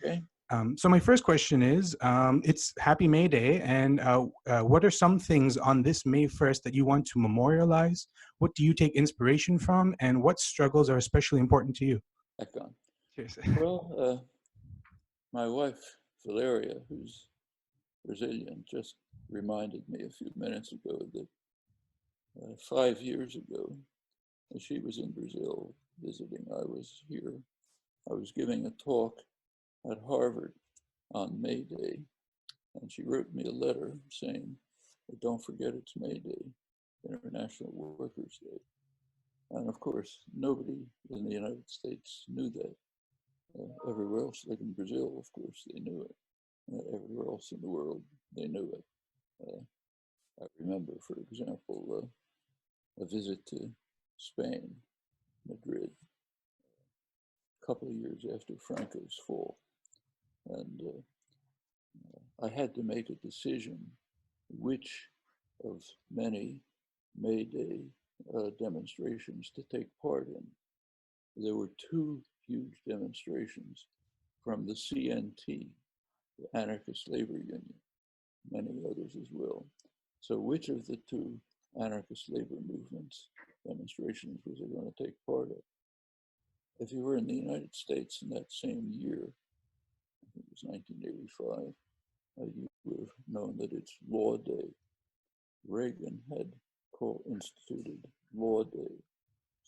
Okay. So my first question is, it's Happy May Day, and what are some things on this May 1st that you want to memorialize? What do you take inspiration from, and what struggles are especially important to you? Back on. Cheers. Well, my wife, Valeria, who's Brazilian, just reminded me a few minutes ago that 5 years ago, as she was in Brazil visiting, I was here. I was giving a talk at Harvard on May Day, and she wrote me a letter saying, don't forget it's May Day, International Workers' Day. And of course, nobody in the United States knew that. Everywhere else, like in Brazil, of course, they knew it. Everywhere else in the world, they knew it. I remember, for example, a visit to Spain, Madrid, a couple of years after Franco's fall. And I had to make a decision which of many May Day demonstrations to take part in. There were two huge demonstrations from the CNT, the Anarchist Labor Union, many others as well. So which of the two anarchist labor movements demonstrations was I going to take part in? If you were in the United States in that same year, I think it was 1985, you would have known that it's Law Day. Reagan had instituted Law Day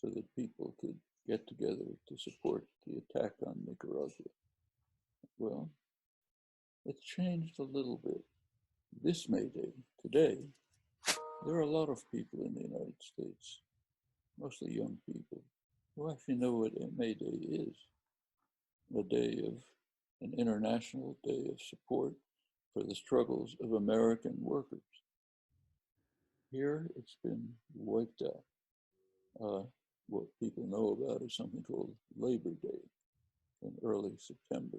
so that people could get together to support the attack on Nicaragua. Well, it's changed a little bit. This May Day, today, there are a lot of people in the United States, mostly young people, who actually know what May Day is. A day of an international day of support for the struggles of American workers. Here, it's been wiped out. What people know about is something called Labor Day in early September,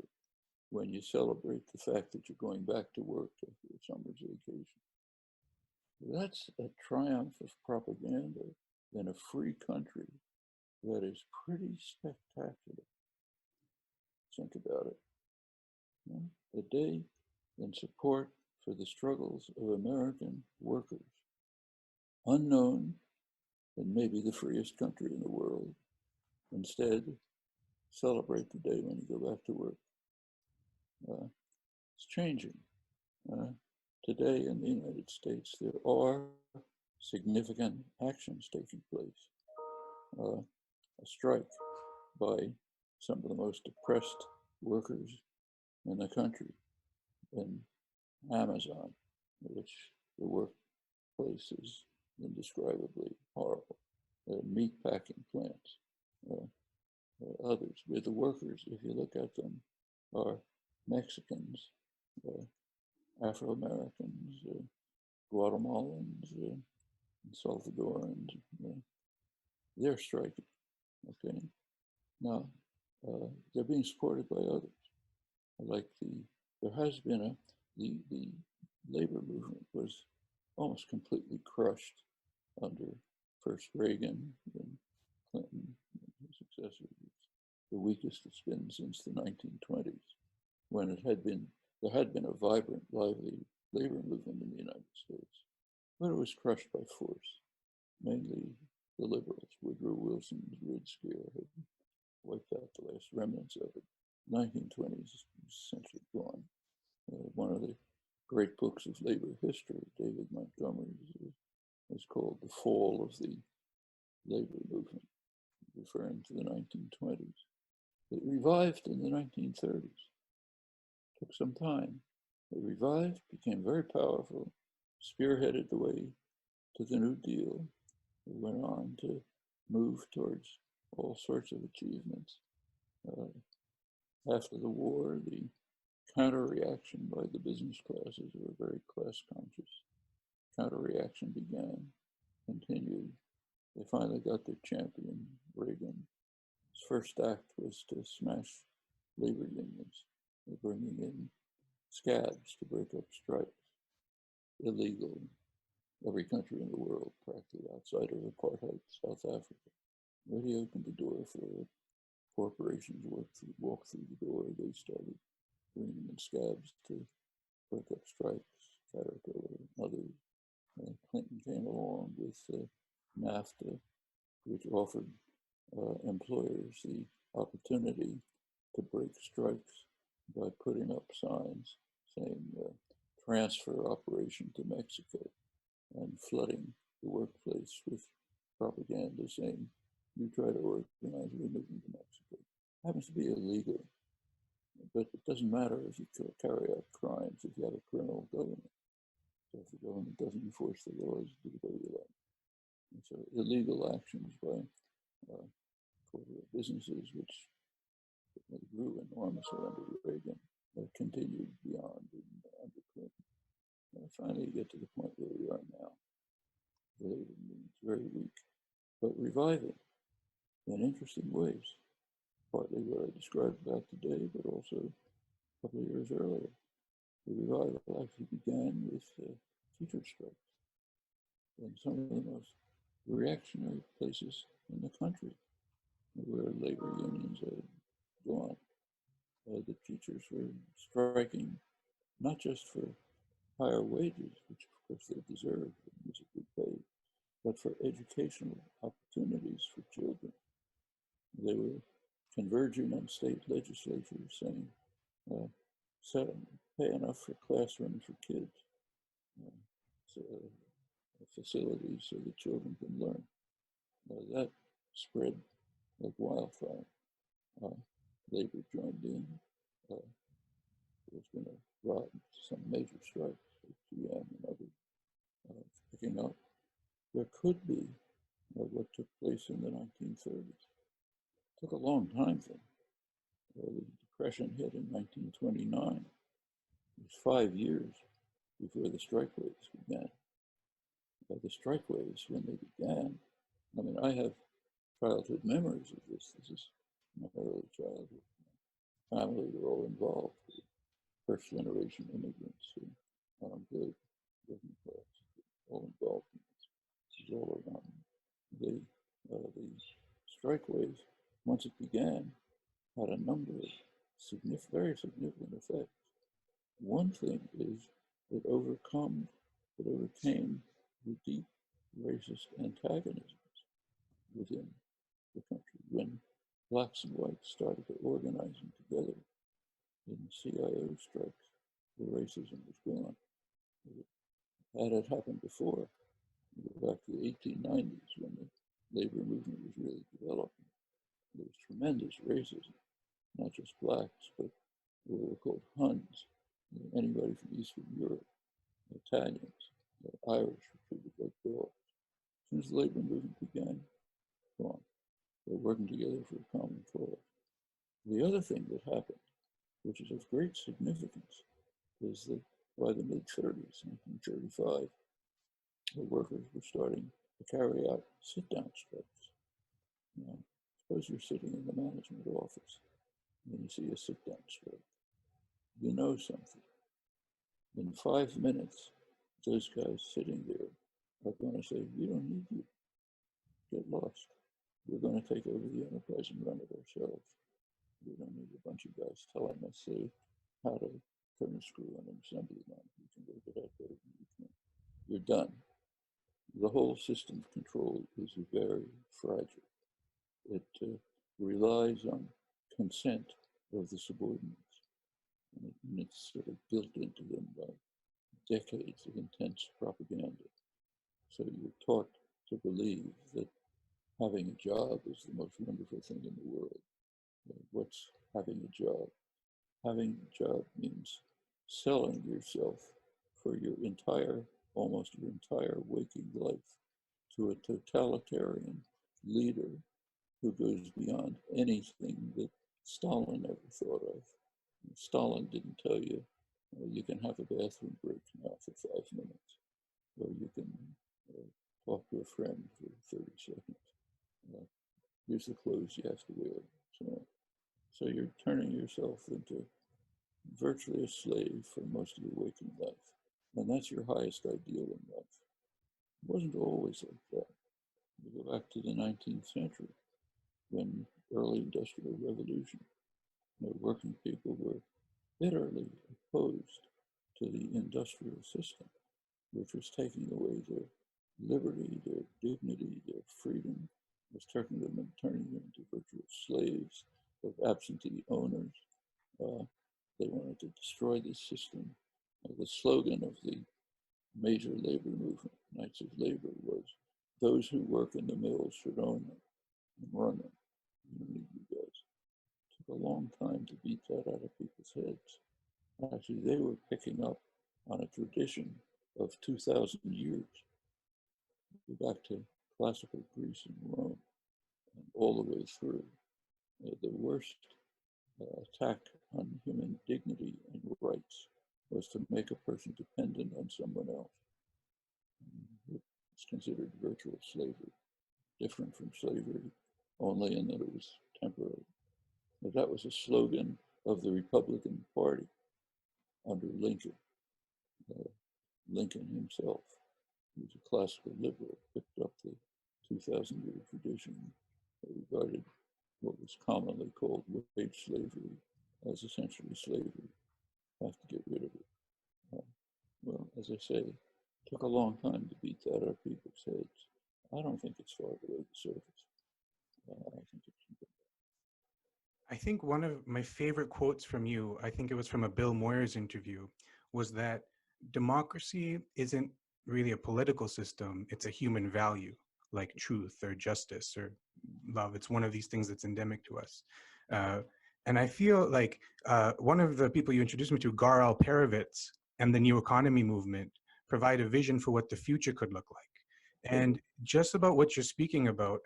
when you celebrate the fact that you're going back to work after a summer's vacation. That's a triumph of propaganda in a free country that is pretty spectacular. Think about it. A day in support for the struggles of American workers, unknown in maybe the freest country in the world. Instead, celebrate the day when you go back to work. It's changing. Today in the United States, there are significant actions taking place. A strike by some of the most oppressed workers in the country, in Amazon, which the workplace is indescribably horrible. Meat packing plants, others, where the workers, if you look at them, are Mexicans, Afro-Americans, Guatemalans, Salvadorans. They're striking, okay? Now, they're being supported by others. There has been the labor movement was almost completely crushed under first Reagan and Clinton and his successors. The weakest it's been since the 1920s, when there had been a vibrant, lively labor movement in the United States, but it was crushed by force, mainly the liberals. Woodrow Wilson's Red Scare had wiped out the last remnants of it. 1920s is essentially gone. One of the great books of labor history, David Montgomery's, is called The Fall of the Labor Movement, referring to the 1920s. It revived in the 1930s. Took some time. It revived, became very powerful, spearheaded the way to the New Deal. It went on to move towards all sorts of achievements. After the war, the counter-reaction by the business classes who were very class-conscious. Counter-reaction began, continued. They finally got their champion, Reagan. His first act was to smash labor unions, bringing in scabs to break up strikes. Illegal. Every country in the world, practically outside of apartheid, South Africa. But he opened the door for corporations walk through the door. They started bring them in scabs to break up strikes, Caterpillar, and others. Clinton came along with NAFTA, which offered employers the opportunity to break strikes by putting up signs saying transfer operation to Mexico and flooding the workplace with propaganda saying, you try to organize, we're moving to Mexico. It happens to be illegal, but it doesn't matter if you carry out crimes if you have a criminal government. So if the government doesn't enforce the laws, do whatever you like. And so illegal actions by corporate businesses, which grew enormously under Reagan, continued beyond under Clinton. Finally, you get to the point where we are now. The labor movement's very weak, but reviving in interesting ways. Partly what I described back today, but also a couple of years earlier. The revival actually began with teacher strikes in some of the most reactionary places in the country where labor unions had gone. The teachers were striking not just for higher wages, which of course they deserved and was a good pay, but for educational opportunities for children. They were converging on state legislatures saying, pay enough for classrooms for kids, so, facilities so the children can learn. That spread like wildfire. Labor joined in. There's been some major strikes, like GM and others, picking up. There could be what took place in the 1930s. It took a long time then. The Depression hit in 1929. It was 5 years before the strike waves began. The strike waves, when they began, I mean, I have childhood memories of this. This is my early childhood. My family were all involved. First generation immigrants, good, working class, all involved in this. This is all around. The strike waves, once it began, had a number of very significant effects. One thing is it overcame the deep racist antagonisms within the country when blacks and whites started organizing together in CIO strikes. The racism was gone. That had happened before. You go back to the 1890s when the labor movement was really developing. There was tremendous racism, not just blacks, but what were called Huns, anybody from Eastern Europe, Italians, Irish were treated like dogs. As soon as the labor movement began, gone. They're working together for a common cause. The other thing that happened, which is of great significance, is that by the mid-30s, 1935, the workers were starting to carry out sit-down strikes. Now, suppose you're sitting in the management office and you see a sit-down strike. You know something. In 5 minutes, those guys sitting there are going to say, we don't need you. Get lost. We're going to take over the enterprise and run it ourselves. We don't need a bunch of guys telling us how to turn a screw on an assembly line. You can work it out better than you can. You're done. The whole system of control is very fragile. It relies on consent of the subordinates. And it's sort of built into them by decades of intense propaganda. So you're taught to believe that having a job is the most wonderful thing in the world. What's having a job? Having a job means selling yourself for almost your entire waking life to a totalitarian leader who goes beyond anything that Stalin ever thought of. Stalin didn't tell you, you can have a bathroom break now for 5 minutes, or you can talk to a friend for 30 seconds. Here's the clothes you have to wear. So you're turning yourself into virtually a slave for most of your waking life. And that's your highest ideal in life. It wasn't always like that. You go back to the 19th century, when early industrial revolution, working people were bitterly opposed to the industrial system, which was taking away their liberty, their dignity, their freedom, was turning them into virtual slaves of absentee owners. Uh, they wanted to destroy this system. The slogan of the major labor movement, Knights of Labor, was those who work in the mills should own them and run them. You don't need you guys. It took a long time to beat that out of people's heads. Actually, they were picking up on a tradition of 2,000 years. Go back to classical Greece and Rome, and all the way through. The worst attack on human dignity and rights was to make a person dependent on someone else. It's considered virtual slavery, different from slavery only in that it was temporary. But that was a slogan of the Republican Party under Lincoln. Lincoln himself, who was a classical liberal, picked up the 2,000-year tradition that regarded what was commonly called wage slavery as essentially slavery. Have to get rid of it. Well, as I say, it took a long time to beat that out of people's heads. I don't think it's far below the surface. I think it's. I think one of my favorite quotes from you, I think it was from a Bill Moyers interview, was that democracy isn't really a political system, it's a human value, like truth or justice or love. It's one of these things that's endemic to us. And I feel like one of the people you introduced me to, Garal Perovitz, and the New Economy movement provide a vision for what the future could look like. And just about what you're speaking about,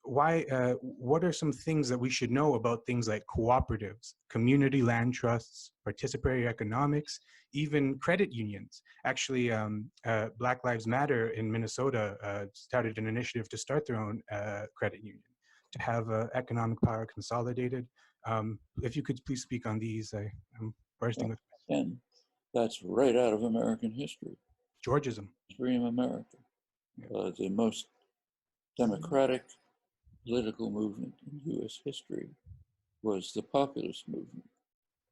what are some things that we should know about things like cooperatives, community land trusts, participatory economics, even credit unions? Actually, Black Lives Matter in Minnesota started an initiative to start their own credit union, to have economic power consolidated. If you could please speak on these, I'm bursting with. And that's right out of American history. Georgism. Extreme America. The most democratic political movement in US history was the populist movement.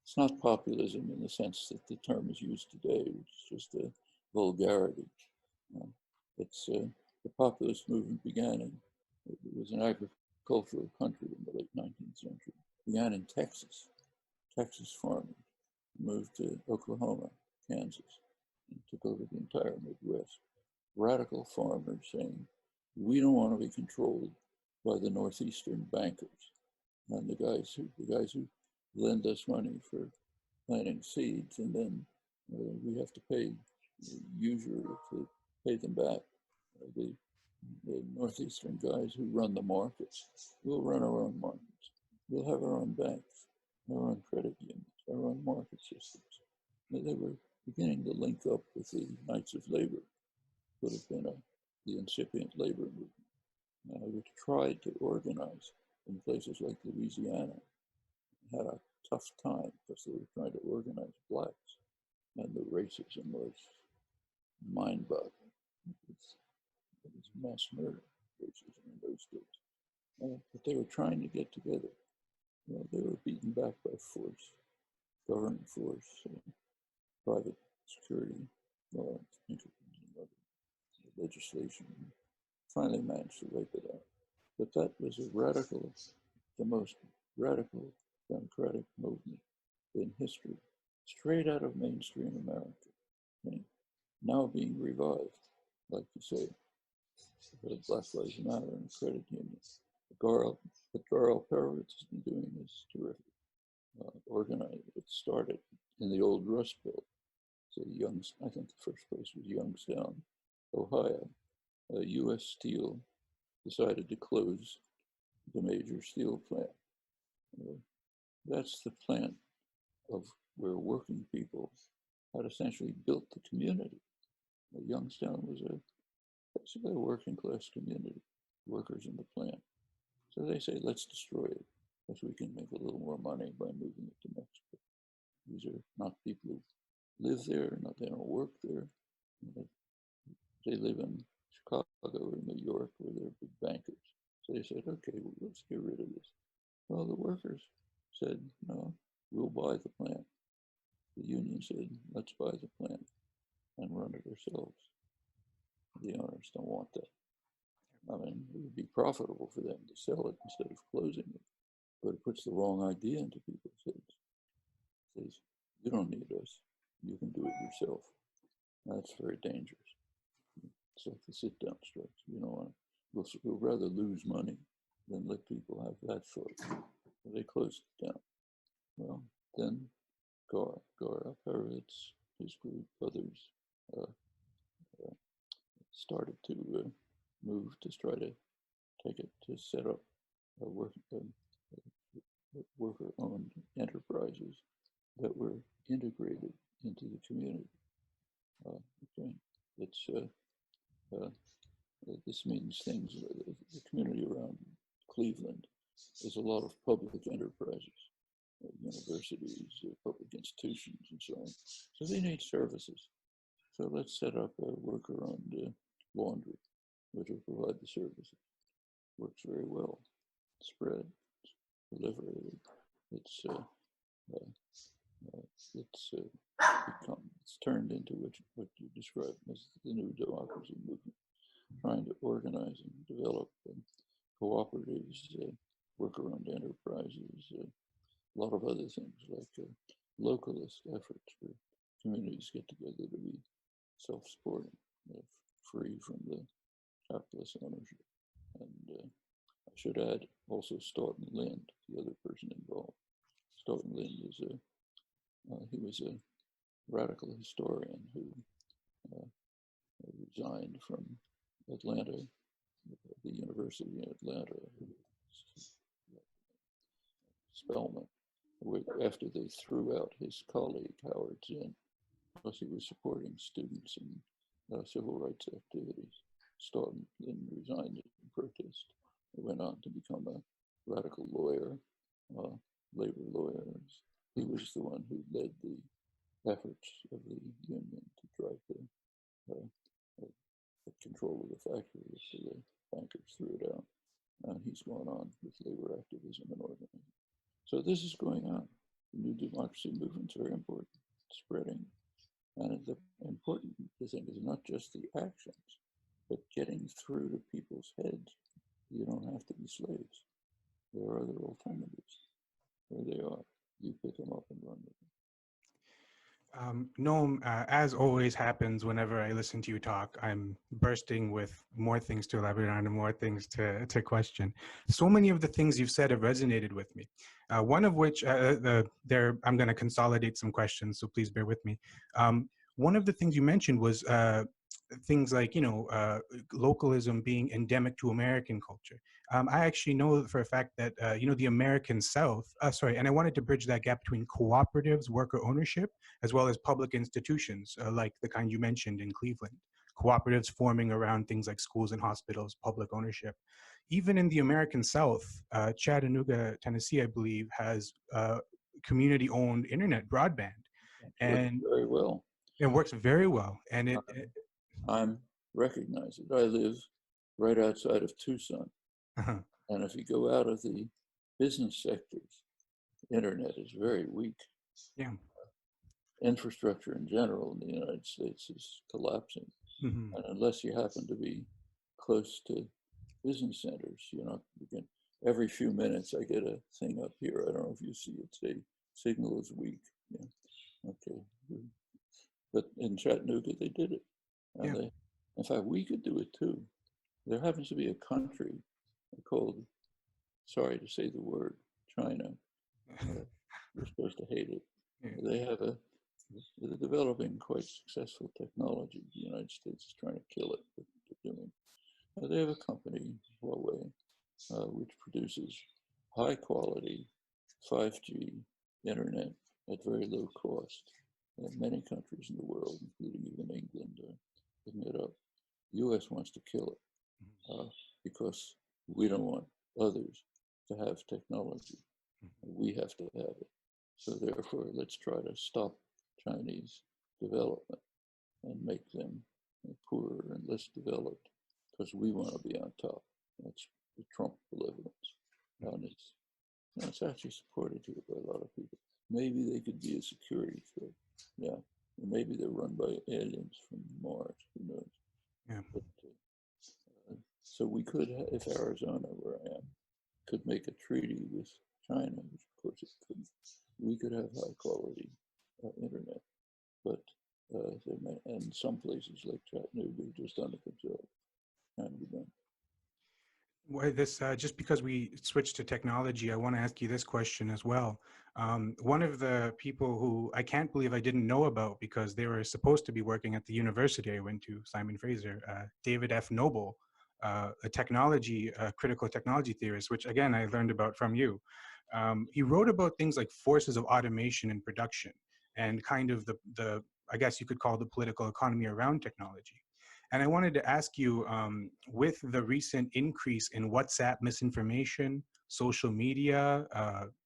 It's not populism in the sense that the term is used today, which is just a vulgarity. It's the populist movement it was an agricultural country in the late 19th century, began in Texas. Texas farmers moved to Oklahoma, Kansas, and took over the entire Midwest. Radical farmers saying, we don't want to be controlled by the Northeastern bankers and the guys who lend us money for planting seeds, and then we have to pay usury to pay them back. The Northeastern guys who run the markets, we'll run our own markets. We'll have our own banks, our own credit unions, our own market systems. They were beginning to link up with the Knights of Labor, would have been the incipient labor movement, which tried to organize in places like Louisiana. Had a tough time because they were trying to organize blacks, and the racism was mind-boggling. It was mass murder, racism in those days. But they were trying to get together. They were beaten back by force, government force, private security, legislation. Finally managed to wipe it out. But that was the most radical democratic movement in history, straight out of mainstream America, okay? Now being revived, like you say, the Black Lives Matter and credit unions. What Garal Perovitz has been doing is terrific. Organized, it started in the old Rust Belt. So I think the first place was Youngstown, Ohio. U.S. Steel decided to close the major steel plant. That's the plant of where working people had essentially built the community. Youngstown was basically a working class community, workers in the plant. So they say, let's destroy it, because we can make a little more money by moving it to Mexico. These are not people who live there, they don't work there. They live in Chicago or New York, where they're big bankers. So they said, okay, well, let's get rid of this. Well, the workers said, no, we'll buy the plant. The union said, let's buy the plant and run it ourselves. The owners don't want that. I mean, it would be profitable for them to sell it instead of closing it, but it puts the wrong idea into people's heads. It says, you don't need us, you can do it yourself. That's very dangerous. It's like the sit-down strikes. You don't want to, we'll rather lose money than let people have that thought. So they closed it down. Well, then Gar Alperovitz, his group, others started to move to try to take it to set up worker-owned enterprises that were integrated into the community. Okay, it's this means things. The community around Cleveland is a lot of public enterprises, universities, public institutions, and so on. So they need services. So let's set up a worker-owned laundry, which will provide the services. Works very well. Spread, deliver. It's turned into what you describe as the new democracy movement, trying to organize and develop cooperatives, worker-owned enterprises, a lot of other things like localist efforts where communities get together to be self-supporting, free from the capitalist ownership. And I should add also Stoughton Lynd, the other person involved. Stoughton Lynd is he was a radical historian who resigned from Atlanta, the University in Atlanta, Spelman, after they threw out his colleague Howard Zinn, because he was supporting students in civil rights activities. Stoughton then resigned in protest. He went on to become a radical lawyer, labor lawyer. He was the one who led the efforts of the union to try to get control of the factory after the bankers threw it out. And he's going on with labor activism and organizing. So this is going on. The new democracy movement's very important, spreading. And the important thing is not just the actions, but getting through to people's heads. You don't have to be slaves. There are other alternatives. There they are. You pick them up and run with them. Noam, as always happens whenever I listen to you talk, I'm bursting with more things to elaborate on and more things to question. So many of the things you've said have resonated with me. One of which, I'm going to consolidate some questions, so please bear with me. One of the things you mentioned was things like, localism being endemic to American culture. I actually know for a fact that, the American South, and I wanted to bridge that gap between cooperatives, worker ownership, as well as public institutions, like the kind you mentioned in Cleveland. Cooperatives forming around things like schools and hospitals, public ownership. Even in the American South, Chattanooga, Tennessee, I believe, has community-owned internet broadband. And very well. It works very well. And I'm recognized it. I live right outside of Tucson. Uh-huh. And if you go out of the business sectors, internet is very weak. Yeah. Infrastructure in general in the United States is collapsing. Mm-hmm. And unless you happen to be close to business centers, you can, every few minutes I get a thing up here. I don't know if you see it, say signal is weak. Yeah. Okay. But in Chattanooga, they did it. And yeah. In fact, we could do it too. There happens to be a country called, sorry to say the word, China. You're supposed to hate it. Yeah. They're developing quite successful technology. The United States is trying to kill it, but they're doing. They have a company, Huawei, which produces high quality 5G internet at very low cost. Many countries in the world, including even England, are picking it up. The US wants to kill it because we don't want others to have technology. We have to have it. So therefore, let's try to stop Chinese development and make them poorer and less developed because we want to be on top. That's the Trump malevolence. And it's actually supported here by a lot of people. maybe they could be a security threat. Yeah, or maybe they're run by aliens from Mars. Who knows? Yeah. But, so we could, if Arizona, where I am, could make a treaty with China, which of course it couldn't, we could have high quality internet. But and some places like Chattanooga just done it themselves. Can be done. Well, this just because we switched to technology, I want to ask you this question as well. One of the people who I can't believe I didn't know about because they were supposed to be working at the university I went to, Simon Fraser, David F. Noble, a critical technology theorist, which again I learned about from you. He wrote about things like forces of automation in production and kind of the I guess you could call the political economy around technology. And I wanted to ask you, with the recent increase in WhatsApp misinformation, social media,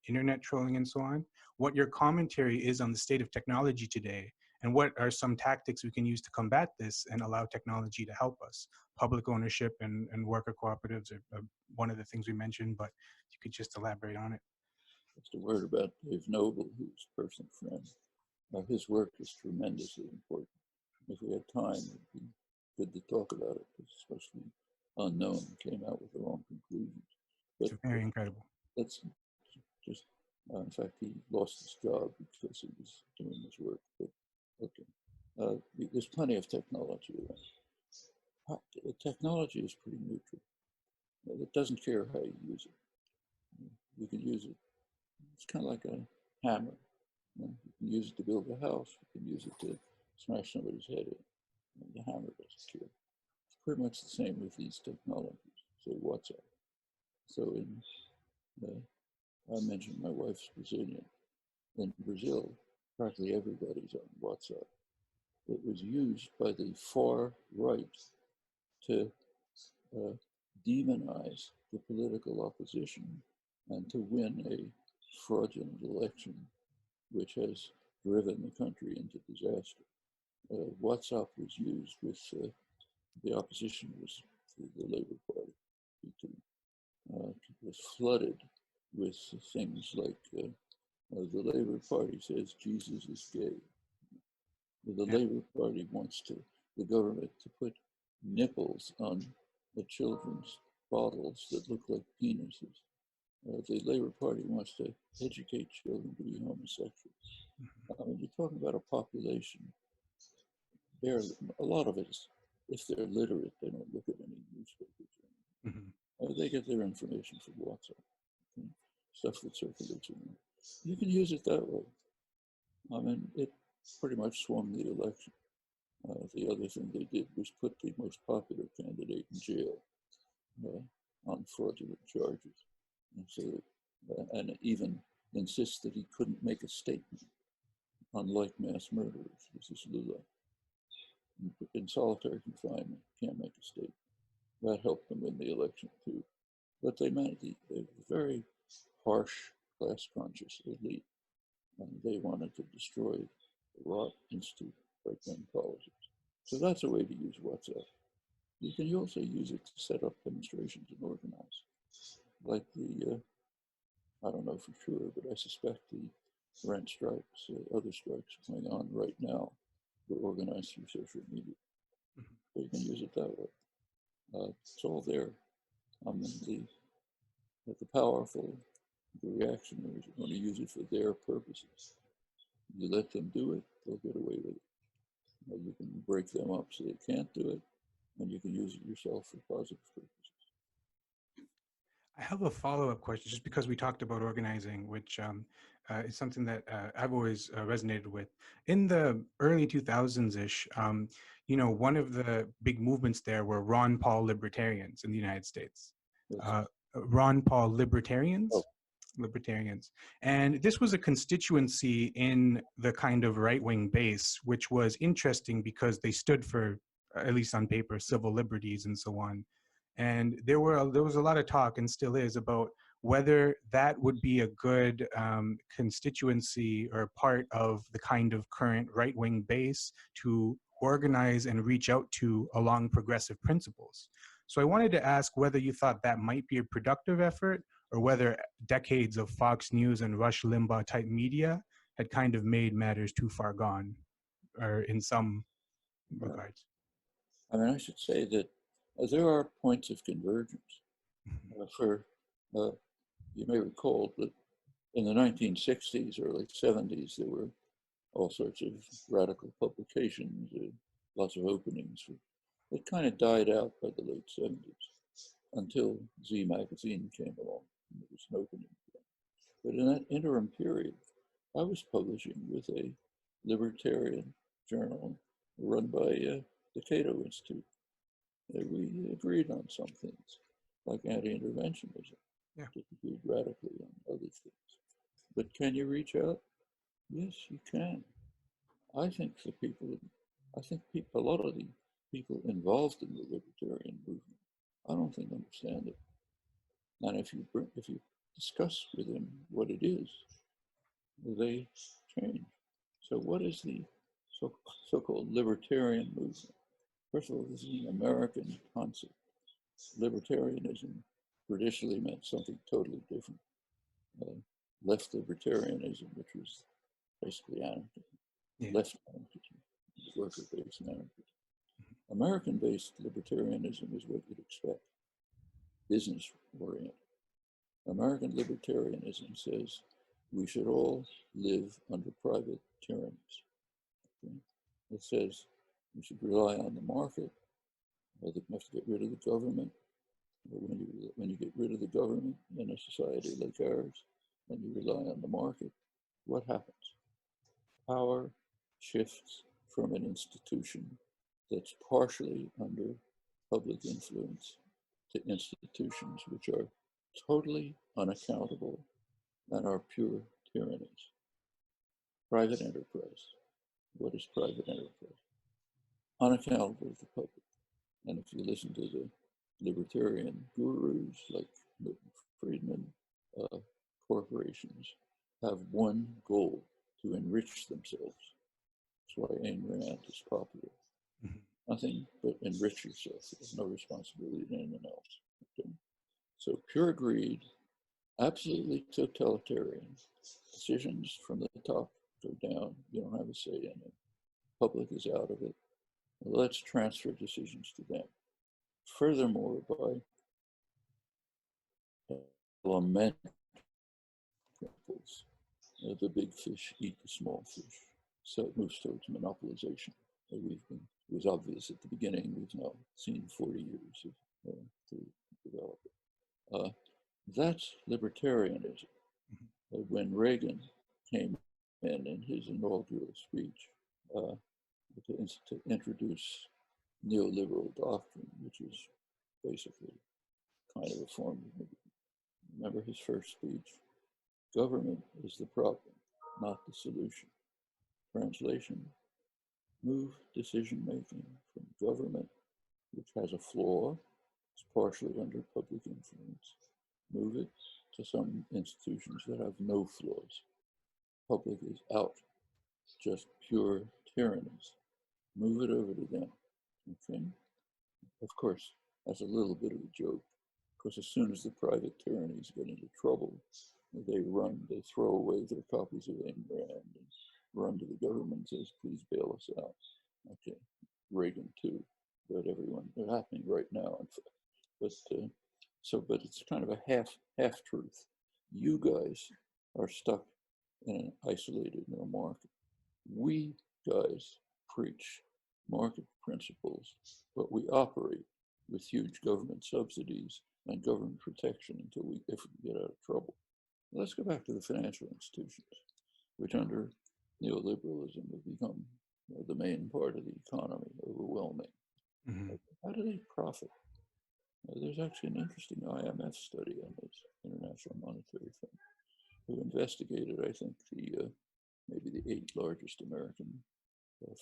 internet trolling, and so on, what your commentary is on the state of technology today, and what are some tactics we can use to combat this and allow technology to help us? Public ownership and worker cooperatives are one of the things we mentioned, but you could just elaborate on it. Just a word about Dave Noble, who's a personal friend. His work is tremendously important. If we had time, it'd be good to talk about it, especially Unknown came out with the wrong conclusions. But It's very incredible. That's just, in fact, he lost his job because he was doing this work. But okay, there's plenty of technology around. Technology is pretty neutral. It doesn't care how you use it. You can use it. It's kind of like a hammer. You can use it to build a house. You can use it to smash somebody's head in. The hammer doesn't care. It's pretty much the same with these technologies, say WhatsApp. So I mentioned my wife's Brazilian. In Brazil, practically everybody's on WhatsApp. It was used by the far right to demonize the political opposition and to win a fraudulent election, which has driven the country into disaster. WhatsApp was used with the opposition was the Labour Party. It was flooded with things like the Labour Party says Jesus is gay. The Labour Party wants the government to put nipples on the children's bottles that look like penises. The Labour Party wants to educate children to be homosexual. I mean, you're talking about a population. A lot of it is, if they're literate, they don't look at any newspapers. They get their information from WhatsApp, stuff that circulates around. You can use it that way. I mean, it pretty much swung the election. The other thing they did was put the most popular candidate in jail on fraudulent charges. And so, and even insist that he couldn't make a statement, unlike mass murderers. This is Lula. In solitary confinement, can't make a statement. That helped them win the election too. But they meant the very harsh, class-conscious elite, and they wanted to destroy the Roth Institute right-wing politics. So that's a way to use WhatsApp. You can also use it to set up demonstrations and organize. Like I don't know for sure, but I suspect the rent strikes, other strikes going on right now were organized through social media. So you can use it that way. It's all there. I mean, the powerful, the reactionaries are going to use it for their purposes. You let them do it, they'll get away with it. You can break them up so they can't do it, and you can use it yourself for positive purposes. I have a follow-up question, just because we talked about organizing, which is something that I've always resonated with. In the early 2000s-ish, one of the big movements there were Ron Paul libertarians in the United States. Ron Paul libertarians? Oh. Libertarians. And this was a constituency in the kind of right-wing base, which was interesting because they stood for, at least on paper, civil liberties and so on. And there was a lot of talk, and still is, about whether that would be a good constituency or part of the kind of current right-wing base to organize and reach out to along progressive principles. So I wanted to ask whether you thought that might be a productive effort, or whether decades of Fox News and Rush Limbaugh type media had kind of made matters too far gone, or in some regards. I mean, I should say that there are points of convergence. For you may recall that in the 1960s, early 70s, there were all sorts of radical publications, lots of openings. It kind of died out by the late 70s until Z Magazine came along. And there was an opening again. But in that interim period, I was publishing with a libertarian journal run by the Cato Institute. We agreed on some things, like anti-interventionism, disagreed radically on other things. But can you reach out? Yes, you can. I think a lot of the people involved in the libertarian movement, I don't think understand it. And if you discuss with them what it is, they change. So what is the so-called libertarian movement? First of all, this is an American concept. Libertarianism traditionally meant something totally different. Left libertarianism, which was basically anarchism. Left anarchism, worker-based anarchism. American-based libertarianism is what you'd expect, business-oriented. American libertarianism says we should all live under private tyrannies. Okay? It says we should rely on the market. We have to get rid of the government. When you get rid of the government in a society like ours, and you rely on the market, what happens? Power shifts from an institution that's partially under public influence to institutions which are totally unaccountable and are pure tyrannies. Private enterprise. What is private enterprise? Unaccountable to the public. And if you listen to the libertarian gurus like Milton Friedman, corporations have one goal: to enrich themselves. That's why Ayn Rand is popular. Nothing but enrich yourself. There's no responsibility to anyone else. Okay? So pure greed, absolutely totalitarian. Decisions from the top go down. You don't have a say in it. Public is out of it. Well, let's transfer decisions to them. Furthermore, by lament principles, the big fish eat the small fish. So it moves towards monopolization. It was obvious at the beginning. We've now seen 40 years to develop it. That's libertarianism. When Reagan came in his inaugural speech to introduce neoliberal doctrine, which is basically kind of a form of, remember his first speech? Government is the problem, not the solution. Translation: move decision-making from government, which has a flaw, it's partially under public influence, move it to some institutions that have no flaws. Public is out, just pure tyrannies. Move it over to them, okay? Of course, that's a little bit of a joke, because as soon as the private tyrannies get into trouble, they throw away their copies of Ayn Rand and run to the government and says, please bail us out. Okay, Reagan too, but they're happening right now. But it's kind of a half truth. You guys are stuck in an isolated market. We guys preach market principles, but we operate with huge government subsidies and government protection if we get out of trouble. Let's go back to the financial institutions, which under neoliberalism have become the main part of the economy, overwhelming. How do they profit? There's actually an interesting IMF study on this, International Monetary Fund, who investigated, I think, maybe the 8 largest American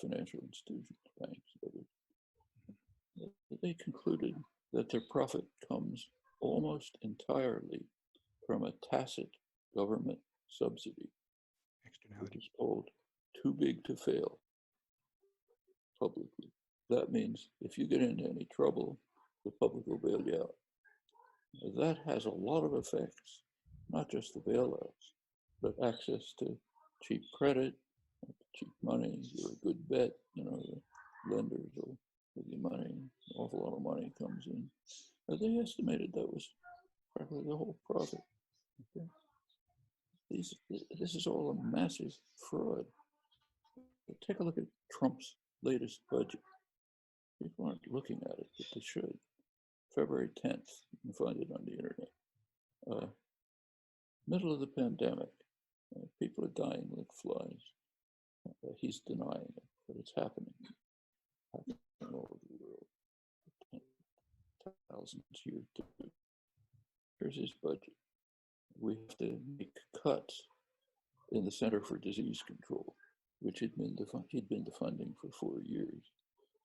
financial institutions, banks, others. They concluded that their profit comes almost entirely from a tacit government subsidy, which is called too big to fail publicly. That means if you get into any trouble, the public will bail you out. That has a lot of effects, not just the bailouts, but access to cheap credit, cheap money, you're a good bet. You know, the lenders will give you money, an awful lot of money comes in. But they estimated that was practically the whole profit. Okay? This is all a massive fraud. But take a look at Trump's latest budget. People aren't looking at it, but they should. February 10th, you can find it on the internet. Middle of the pandemic, people are dying like flies. He's denying it, but it's happening all over the world. Thousands here too. Here's his budget. We have to make cuts in the Center for Disease Control, which he'd been defunding for 4 years.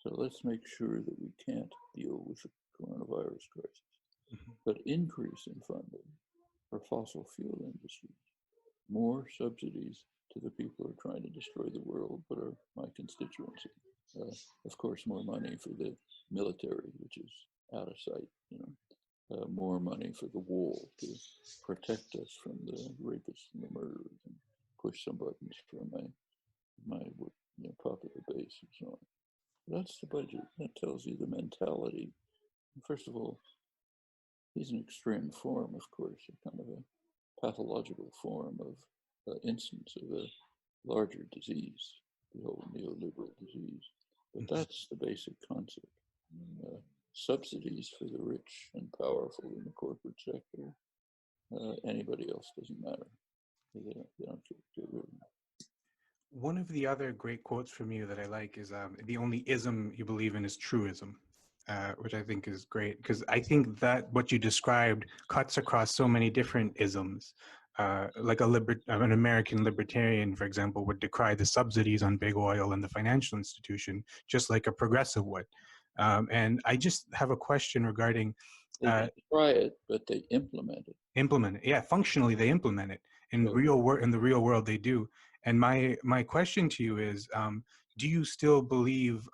So let's make sure that we can't deal with the coronavirus crisis, but increase in funding for fossil fuel industries, more subsidies to the people who are trying to destroy the world, but are my constituency. Of course, more money for the military, which is out of sight. You know, more money for the wall to protect us from the rapists and the murderers, and push some buttons for my popular base and so on. That's the budget. That tells you the mentality. First of all, he's an extreme form, of course, a kind of a pathological form of instance of a larger disease, the whole neoliberal disease. But that's the basic concept. Subsidies for the rich and powerful in the corporate sector. Anybody else doesn't matter. They don't get rid of them. One of the other great quotes from you that I like is the only ism you believe in is truism, which I think is great, because I think that what you described cuts across so many different isms. Like an American libertarian, for example, would decry the subsidies on big oil and the financial institution, just like a progressive would. And I just have a question regarding they try it, but they implement it. Implement it, yeah. Functionally, they implement it in the real world. They do. And my question to you is, do you still believe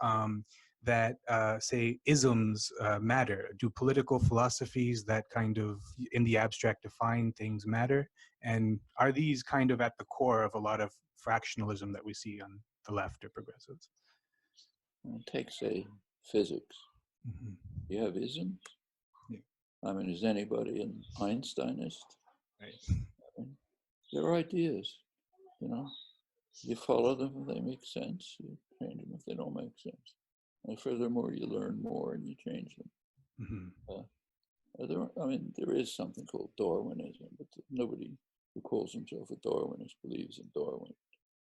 that, say, isms matter? Do political philosophies that kind of, in the abstract, define things matter? And are these kind of at the core of a lot of fractionalism that we see on the left or progressives? Take, say, physics. Mm-hmm. You have isms. Yeah. I mean, is anybody an Einsteinist? Right. I mean, they're ideas, you know. You follow them if they make sense. You change them if they don't make sense. And furthermore, you learn more and you change them. Mm-hmm. There is something called Darwinism, but nobody who calls himself a Darwinist believes in Darwin.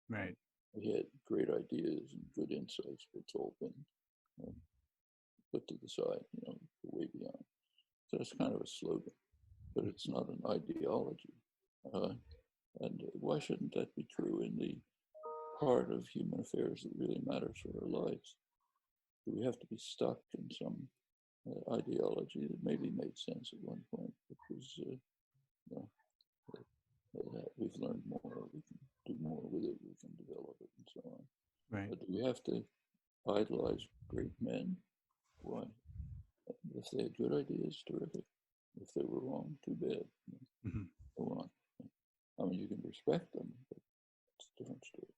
Right. He had great ideas and good insights, but it's all been put to the side, way beyond. So it's kind of a slogan, but it's not an ideology. And why shouldn't that be true in the part of human affairs that really matters for our lives? Do we have to be stuck in some ideology that maybe made sense at one point, because we've learned more, we can do more with it, we can develop it, and so on. Right. But do we have to idolize great men? Why? If they had good ideas, terrific. If they were wrong, too bad. Mm-hmm. Go on. I mean, you can respect them, but it's a different story.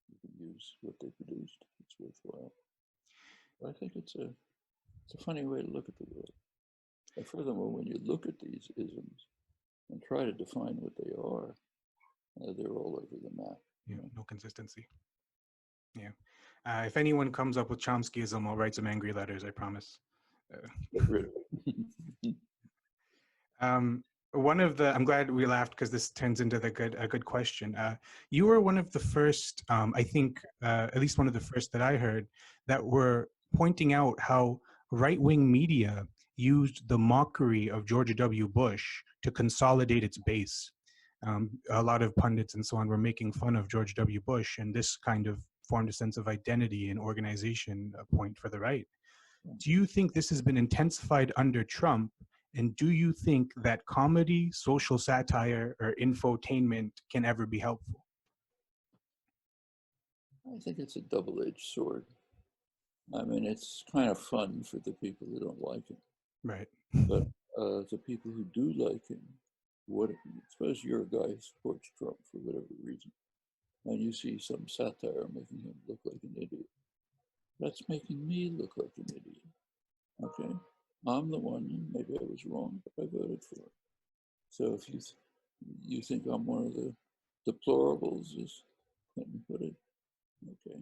You can use what they produced. It's worthwhile. But I think it's a funny way to look at the world. And furthermore, when you look at these isms and try to define what they are, they're all over the map. Yeah, no consistency. Yeah. If anyone comes up with Chomskyism, I'll write some angry letters, I promise. Get rid of it. I'm glad we laughed, because this turns into a good question. You were one of the first, I think, at least one of the first that I heard, that were pointing out how right-wing media used the mockery of George W. Bush to consolidate its base. A lot of pundits and so on were making fun of George W. Bush, and this kind of formed a sense of identity and organization point for the right. Do you think this has been intensified under Trump? And do you think that comedy, social satire, or infotainment can ever be helpful? I think it's a double-edged sword. I mean, it's kind of fun for the people who don't like him. Right. But the people who do like him, suppose you're a guy who supports Trump for whatever reason. and you see some satire making him look like an idiot. That's making me look like an idiot. Okay, I'm the one. Maybe I was wrong, but I voted for it. So if you think I'm one of the deplorables, as Clinton put it, okay,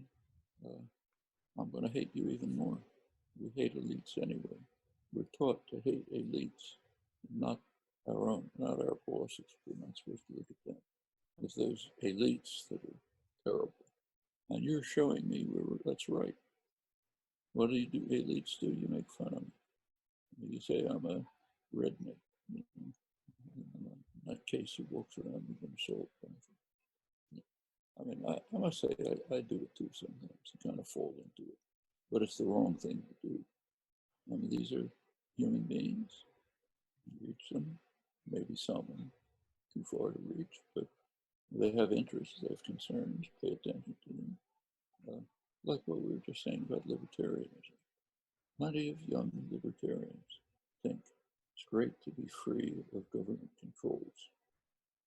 I'm going to hate you even more. We hate elites anyway. We're taught to hate elites, not our own, not our bosses. We're not supposed to look at them as those elites that are terrible. And you're showing me where that's right. What do elites do? You make fun of me. You say I'm a redneck. In that case, who walks around with an assault rifle. I mean, I must say, I do it too sometimes. I kind of fall into it. But it's the wrong thing to do. I mean, these are human beings. You reach them, maybe some too far to reach, but they have interests, they have concerns, pay attention to them. Like what we were just saying about libertarianism. Plenty of young libertarians think it's great to be free of government controls.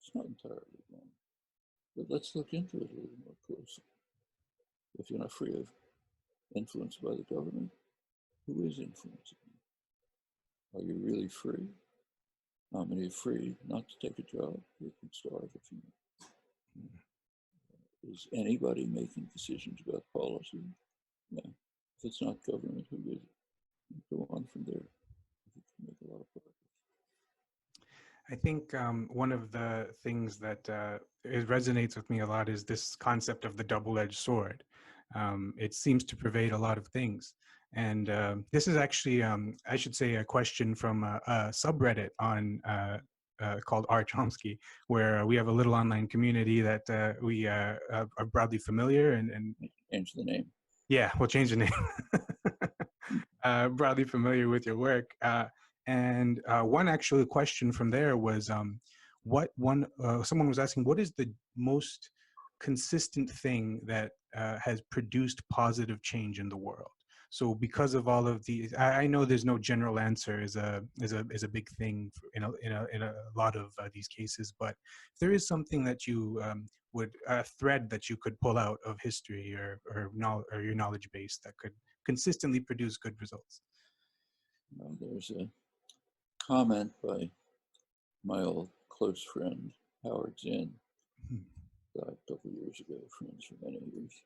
It's not entirely wrong, but let's look into it a little more closely. If you're not free of influence by the government, who is influencing you? Are you really free? How many are free not to take a job? You can starve if you want. Is anybody making decisions about policy? No. If it's not government, who is it? You go on from there. You can make a lot of progress. I think one of the things that it resonates with me a lot is this concept of the double-edged sword. It seems to pervade a lot of things. And this is actually, I should say, a question from a subreddit on called R. Chomsky, where we have a little online community that we are broadly familiar and change the name. Yeah, we'll change the name. Broadly familiar with your work. And one actual question from there was, someone was asking, what is the most consistent thing that has produced positive change in the world? So because of all of these, I know there's no general answer is a big thing in a lot of these cases, but if there is something that you would, a thread that you could pull out of history or your knowledge base that could consistently produce good results. Well, there's a comment by my old close friend, Howard Zinn, died a couple of years ago, friends for many years.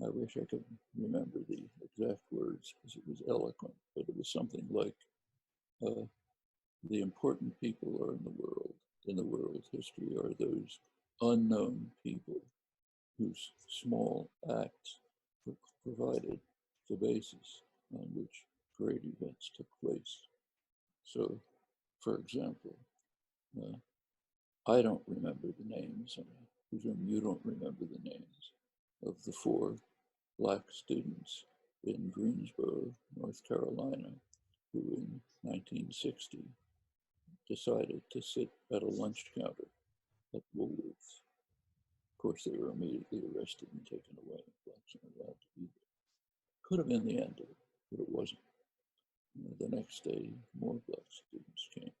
I wish I could remember the exact words because it was eloquent, but it was something like, the important people are in the world's history are those unknown people whose small acts provided the basis on which great events took place. So, for example, I don't remember the names, and I presume you don't remember the names of the 4 Black students in Greensboro, North Carolina, who in 1960 decided to sit at a lunch counter at Woolworths. Of course, they were immediately arrested and taken away. Blacks weren't allowed to be there. Could have been the end of it, but it wasn't. The next day, more Black students came.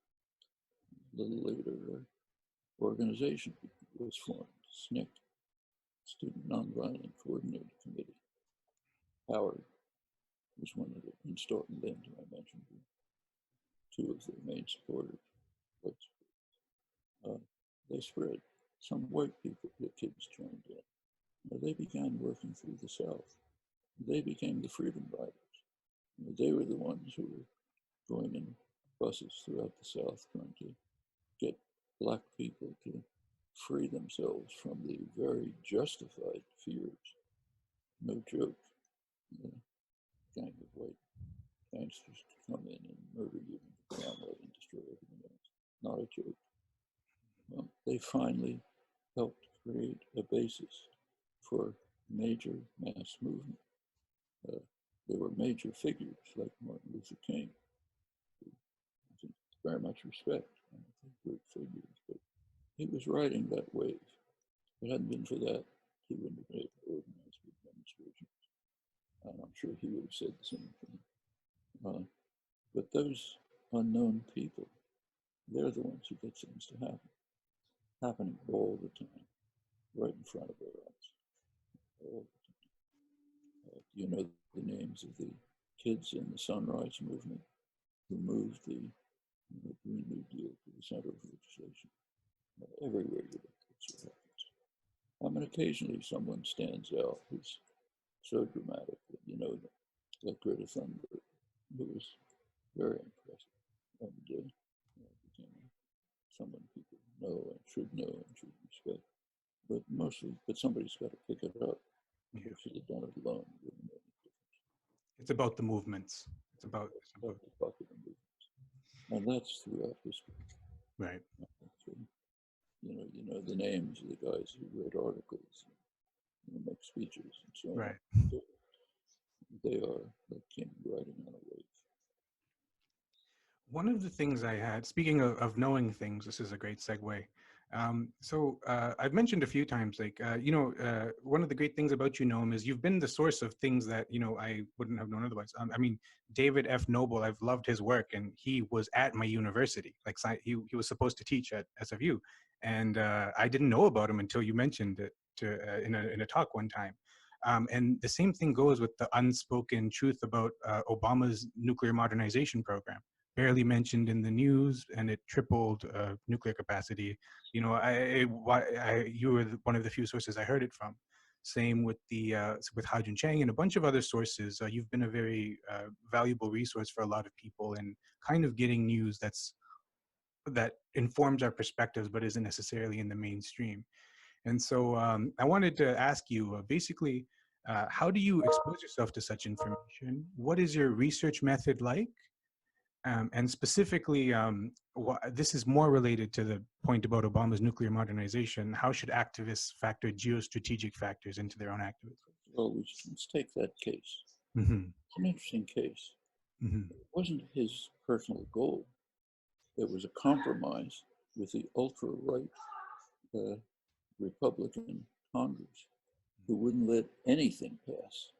A little later, an organization was formed, SNCC, Student Nonviolent Coordinating Committee. Howard was one of the, and Stoughton Lynn, who I mentioned, 2 of their main supporters. They spread. Some white people, the kids joined in. They began working through the South. They became the freedom riders. They were the ones who were going in buses throughout the South trying to get Black people to free themselves from the very justified fears. No joke. A gang of white gangsters to come in and murder you and family and destroy everything else. Not a joke. Well, they finally helped create a basis for major mass movement. There were major figures like Martin Luther King, who I think very much respect, and I think great figures, but he was riding that wave. If it hadn't been for that, he wouldn't have been able to organize big demonstrations. And I'm sure he would have said the same thing. But those unknown people, they're the ones who get things to happen, happening all the time. right in front of our eyes. You know the names of the kids in the Sunrise Movement who moved the Green New Deal to the center of legislation. Everywhere you look, that's what happens. I mean, occasionally someone stands out who's so dramatic that you know them, like Greta Thunberg, who was very impressive and became someone people know and should respect. But mostly, somebody's got to pick it up. Yeah. If she'd have done it alone, it wouldn't make any difference. It's about the movements. It's about the popular movements, and that's throughout history. right. So, you know the names of the guys who wrote articles, make speeches, and so on. Right. They are like king riding on a wave. One of the things I had, speaking of knowing things, this is a great segue. I've mentioned a few times, like, one of the great things about you, Noam, is you've been the source of things that, I wouldn't have known otherwise. I mean, David F. Noble, I've loved his work, and he was at my university. Like, he was supposed to teach at SFU. And I didn't know about him until you mentioned it in a talk one time. And the same thing goes with the unspoken truth about Obama's nuclear modernization program. Barely mentioned in the news, and it tripled nuclear capacity. You were one of the few sources I heard it from. Same with with Hajun Chang and a bunch of other sources. You've been a very valuable resource for a lot of people in kind of getting news that informs our perspectives, but isn't necessarily in the mainstream. And so I wanted to ask you, basically, how do you expose yourself to such information? What is your research method like? And specifically, this is more related to the point about Obama's nuclear modernization. How should activists factor geostrategic factors into their own activism? Well, let's take that case. Mm-hmm. It's an interesting case. Mm-hmm. It wasn't his personal goal. It was a compromise with the ultra-right Republican Congress who wouldn't let anything pass.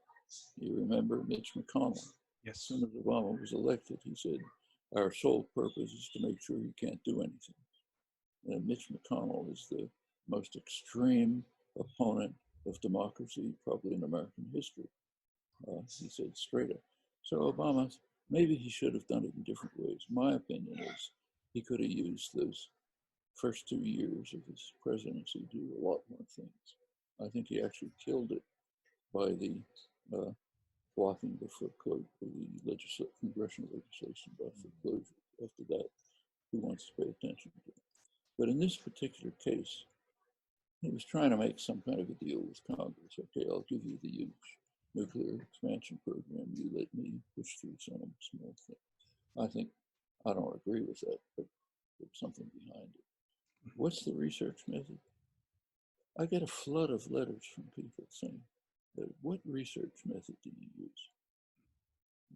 You remember Mitch McConnell? Yes. As soon as Obama was elected, he said, our sole purpose is to make sure you can't do anything. And Mitch McConnell is the most extreme opponent of democracy, probably in American history. He said straight up. So Obama, maybe he should have done it in different ways. My opinion is he could have used those first 2 years of his presidency to do a lot more things. I think he actually killed it by the blocking the congressional legislation about foreclosure. After that, who wants to pay attention to it? But in this particular case, he was trying to make some kind of a deal with Congress. Okay, I'll give you the huge nuclear expansion program. You let me push through some small thing. I don't agree with that, but there's something behind it. What's the research method? I get a flood of letters from people saying, what research method do you use?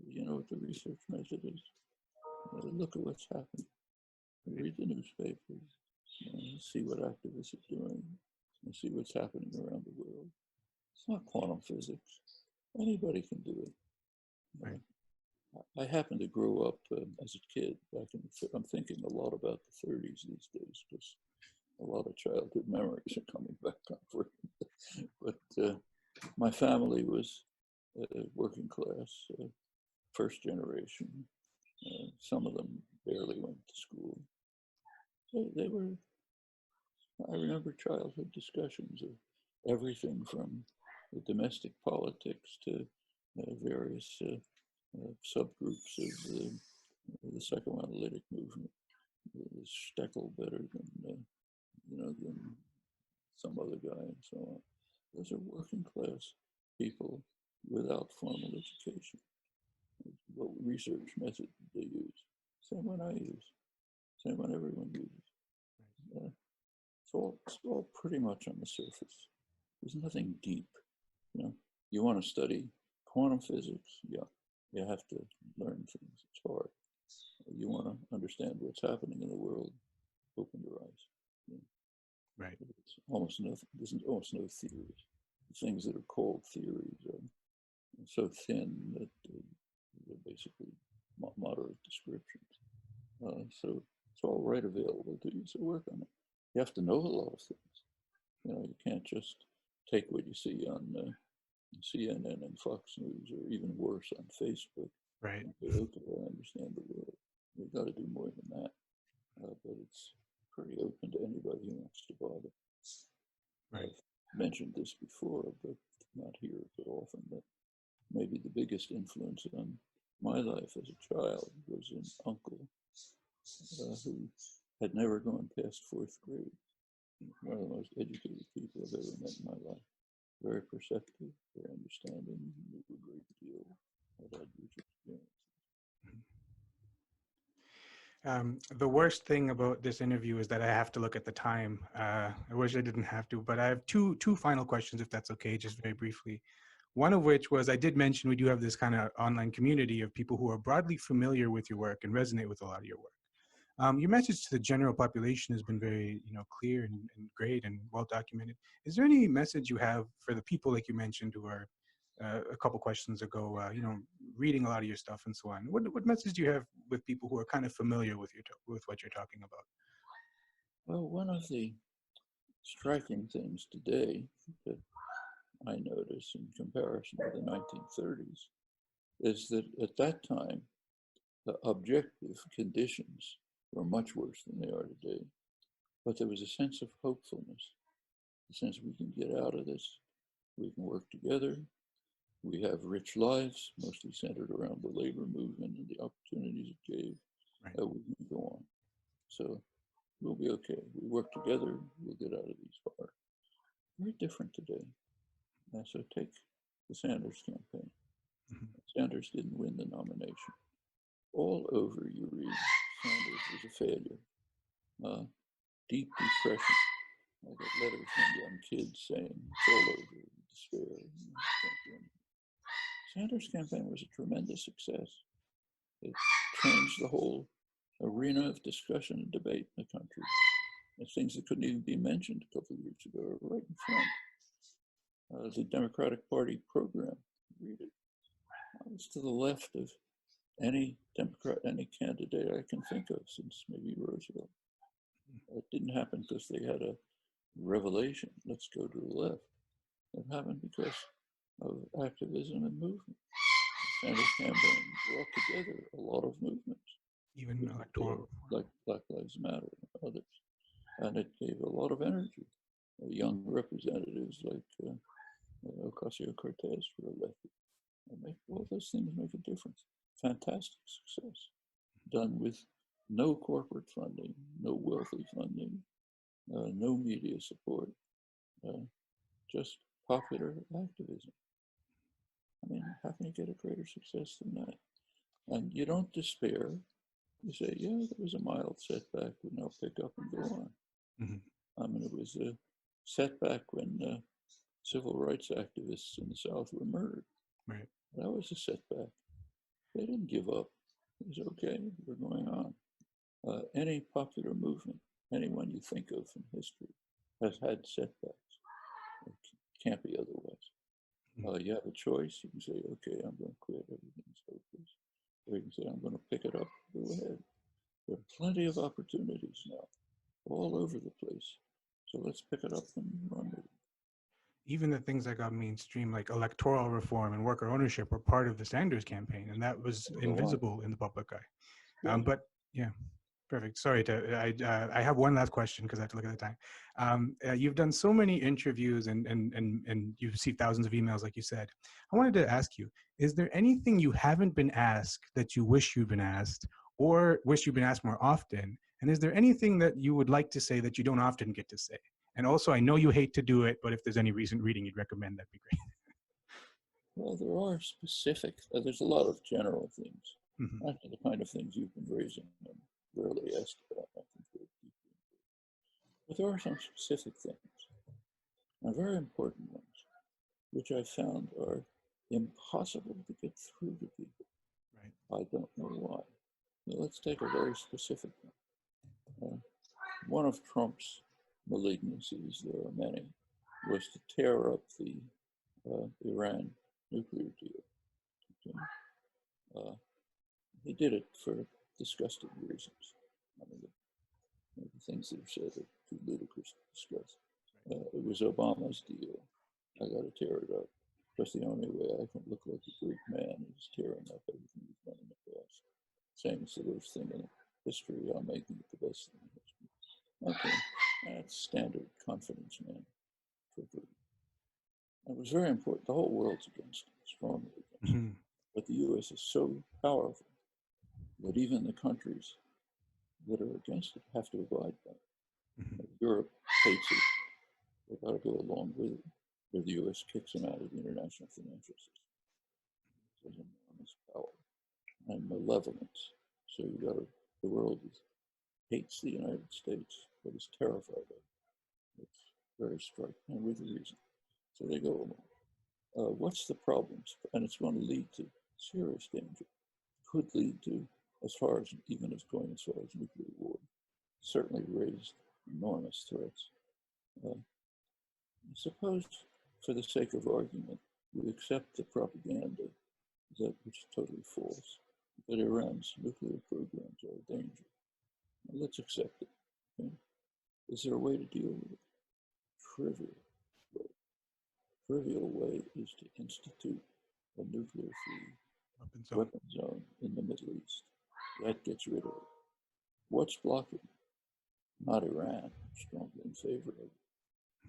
You know what the research method is? Look at what's happening. Read the newspapers, see what activists are doing, and see what's happening around the world. It's not quantum physics. Anybody can do it. Right. I happened to grow up as a kid back I'm thinking a lot about the 30s these days because a lot of childhood memories are coming back on for me. But my family was working class, first generation. Some of them barely went to school. They were, I remember childhood discussions of everything from the domestic politics to various subgroups of the psychoanalytic movement. Is Steckel better than than some other guy and so on? Those are working class people without formal education. What research method did they use? Same one I use. Same one everyone uses. It's all pretty much on the surface. There's nothing deep. You want to study quantum physics? Yeah, you have to learn things. It's hard. You want to understand what's happening in the world? Open your eyes. Right. It's almost nothing. There's almost no theories. The things that are called theories are so thin that they're basically moderate descriptions. So it's all right available to you. So work on it. You have to know a lot of things. You know, you can't just take what you see on CNN and Fox News, or even worse on Facebook, Right. and say, okay, I understand the world. We've got to do more than that. But it's pretty open to anybody who wants to bother. Right. I've mentioned this before, but not here, but often, that maybe the biggest influence on my life as a child was an uncle who had never gone past fourth grade. One of the most educated people I've ever met in my life. Very perceptive, very understanding, knew a great deal, had rich experience. The worst thing about this interview is that I have to look at the time. I wish I didn't have to, but I have two final questions, if that's okay, just very briefly. One of which was, I did mention we do have this kind of online community of people who are broadly familiar with your work and resonate with a lot of your work. Your message to the general population has been very, clear and great and well documented. Is there any message you have for the people, like you mentioned, who are a couple questions ago, reading a lot of your stuff and so on? What message do you have with people who are kind of familiar with what you're talking about? Well, one of the striking things today that I notice in comparison to the 1930s is that at that time, the objective conditions were much worse than they are today. But there was a sense of hopefulness, a sense we can get out of this, we can work together, we have rich lives, mostly centered around the labor movement and the opportunities it gave, Right. we can go on. So we'll be okay. We work together, we'll get out of these bars. Very different today. So take the Sanders campaign. Mm-hmm. Sanders didn't win the nomination. All over you read Sanders was a failure. Deep depression. I got letters from young kids saying it's all over, despair. Sanders' campaign was a tremendous success. It changed the whole arena of discussion and debate in the country. And things that couldn't even be mentioned a couple of years ago are right in front. The Democratic Party program, read it. It's to the left of any Democrat, any candidate I can think of since maybe Roosevelt. It didn't happen because they had a revelation, let's go to the left. It happened because of activism and movement. The Sanders campaign brought together a lot of movements. Even electoral like Black Lives Matter and others. And it gave a lot of energy. Young representatives like Ocasio-Cortez were elected. And all those things make a difference. Fantastic success. Done with no corporate funding, no wealthy funding, no media support, just popular activism. I mean, how can you get a greater success than that? And you don't despair. You say, yeah, there was a mild setback. We now pick up and go on. Mm-hmm. I mean, it was a setback when civil rights activists in the South were murdered. Right. That was a setback. They didn't give up. It was okay. We're going on. Any popular movement, anyone you think of in history, has had setbacks. It can't be otherwise. You have a choice. You can say, okay, I'm going to quit. Everything's hopeless. Or you can say, I'm going to pick it up. Go ahead. There are plenty of opportunities now, all over the place. So let's pick it up and run with it. Even the things that got mainstream, like electoral reform and worker ownership, were part of the Sanders campaign, and that was invisible in the public eye. Yeah. But yeah, perfect. Sorry I have one last question because I have to look at the time. You've done so many interviews and you've received thousands of emails, like you said. I wanted to ask you, is there anything you haven't been asked that you wish you'd been asked, or wish you'd been asked more often? And is there anything that you would like to say that you don't often get to say? And also, I know you hate to do it, but if there's any recent reading you'd recommend, that'd be great. Well, there are specific, there's a lot of general things. Mm-hmm. Actually, the kind of things you've been raising and rarely asked about. I think they're deeply important. But there are some specific things, and very important ones, which I found are impossible to get through to people. Right. I don't know why. Now, let's take a very specific one. One of Trump's malignancies, there are many, was to tear up the Iran nuclear deal. Okay? He did it for disgusting reasons. I mean, the things that are said are too ludicrous to discuss. It was Obama's deal. I got to tear it up. Because the only way I can look like a Greek man is tearing up everything we've done in the past. Saying it's the worst thing in history, I'm making it the best thing in history. Okay, that's standard confidence, man. It was very important. The whole world's against it, strongly against it. But the US is so powerful that even the countries that are against it have to abide by it. Europe hates it. They've got to go along with it, or the US kicks them out of the international financial system. There's enormous power and malevolence. So the world hates the United States, but is terrified of it. It's very striking, and with a reason. So they go along. What's the problems? And it's going to lead to serious danger. Could lead to, even as going as far as nuclear war. Certainly raised enormous threats. Suppose, for the sake of argument, we accept the propaganda which is totally false, that Iran's nuclear programs are a danger. Now, let's accept it. Okay? Is there a way to deal with it? Trivial way. Trivial way is to institute a nuclear-free weapon zone in the Middle East. That gets rid of it. What's blocking it? Not Iran, strongly in favor of it.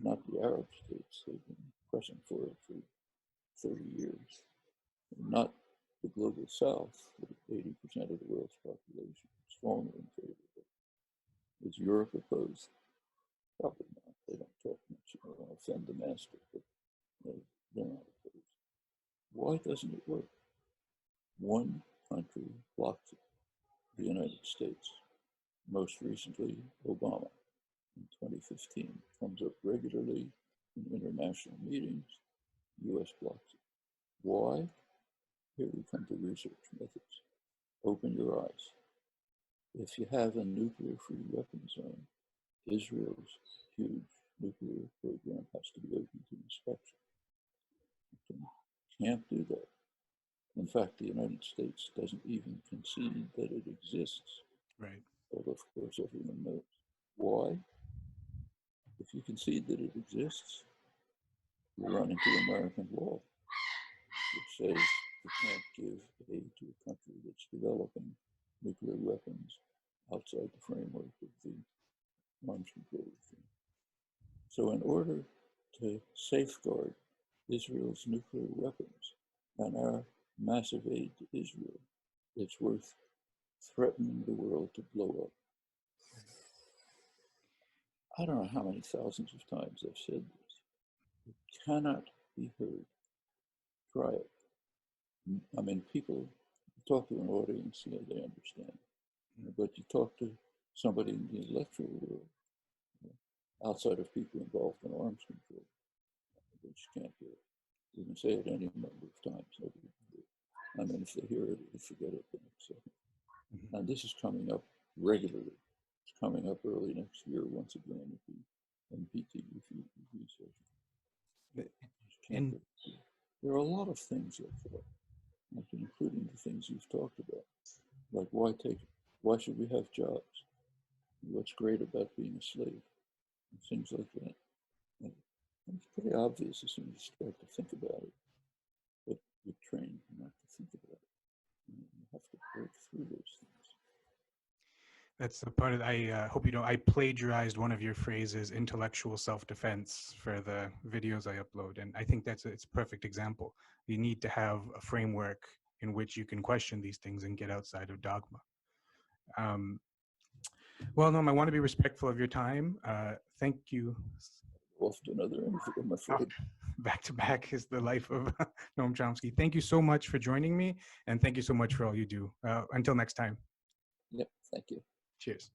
Not the Arab states. They've been pressing for it for 30 years. And not the global south, with 80% of the world's population, strongly in favor of it. Is Europe opposed? Probably not. They don't talk much. You don't want to offend the master, but they're not opposed. Why doesn't it work? One country blocks it, the United States. Most recently, Obama in 2015 comes up regularly in international meetings. The US blocks it. Why? Here we come to research methods. Open your eyes. If you have a nuclear-free weapon zone, Israel's huge nuclear program has to be open to inspection. You can't do that. In fact, the United States doesn't even concede that it exists. Right. Although, of course, everyone knows. Why? If you concede that it exists, you run into American law, which says you can't give aid to a country that's developing nuclear weapons outside the framework of the arms control regime. So in order to safeguard Israel's nuclear weapons and our massive aid to Israel, it's worth threatening the world to blow up. I don't know how many thousands of times I've said this. It cannot be heard. Try it. I mean, people talk to an audience, they understand. But you talk to somebody in the intellectual world, outside of people involved in arms control, they just can't hear it. You can say it any number of times. Nobody can hear it. I mean, if they hear it, they forget it the next second. And this is coming up regularly. It's coming up early next year once again at the NPT review session. And there are a lot of things like that, including the things you've talked about, like why should we have jobs? What's great about being a slave? And things like that. And it's pretty obvious as soon as you start to think about it, but you're trained not to think about it. You have to break through those things. That's the part of, I hope you know, I plagiarized one of your phrases, intellectual self-defense, for the videos I upload. And I think it's a perfect example. You need to have a framework in which you can question these things and get outside of dogma. Well, Noam, I want to be respectful of your time. Thank you. Off to another interview, I'm afraid. Back to back is the life of Noam Chomsky. Thank you so much for joining me. And thank you so much for all you do. Until next time. Yep, thank you. Cheers.